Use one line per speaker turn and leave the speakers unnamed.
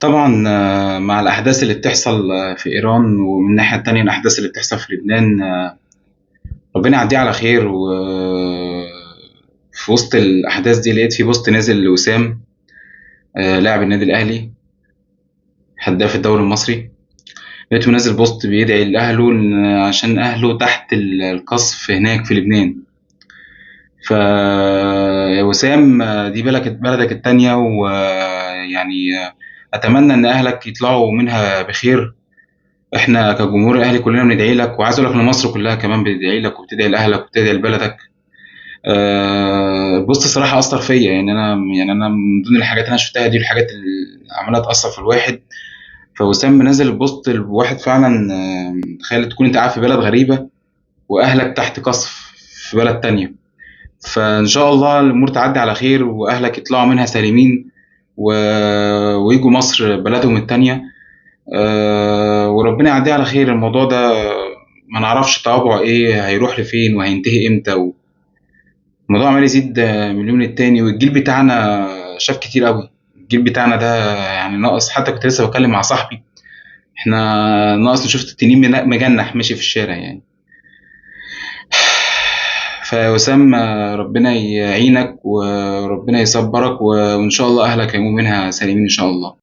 طبعا مع الأحداث اللي بتحصل في إيران، ومن الناحية التانية الأحداث اللي بتحصل في لبنان، ربنا يعديه على خير. في وسط الأحداث دي لقيت في بوست نازل لوسام، لاعب النادي الأهلي، هداف الدوري المصري. لقيته منزل بوست بيدعي لأهله عشان أهله تحت القصف هناك في لبنان. يا وسام، دي بلدك التانية، ويعني أتمنى إن أهلك يطلعوا منها بخير. احنا كجمهور الاهلي كلنا بندعي لك، وعايز اقول لك ان مصر كلها كمان بتدعي لك وبتدعي لاهلك وبتدعي لبلدك. البوست صراحه اثر فيا، يعني انا من ضمن الحاجات اللي انا شفتها دي الحاجات اللي عماله تاثر في الواحد. فوسام منزل البوست الواحد فعلا. تخيل تكون انت قاعد في بلد غريبه واهلك تحت قصف في بلد تانية. فان شاء الله الامور تعدي على خير واهلك يطلعوا منها سالمين، و... ويجوا مصر بلدهم التانية. وربنا يعديه على خير الموضوع ده. ما نعرفش طوابعه ايه، هيروح لفين وهينتهي امتى. الموضوع عمال يزيد من اليوم للتاني، والجيل بتاعنا شاف كتير قوي. الجيل بتاعنا ده يعني ناقص، حتى كنت لسه بتكلم مع صاحبي، احنا ناقص نشوف التنين مجنح ماشي في الشارع يعني. فوسام، ربنا يعينك وربنا يصبرك، وان شاء الله اهلك هيقوموا منها سالمين ان شاء الله.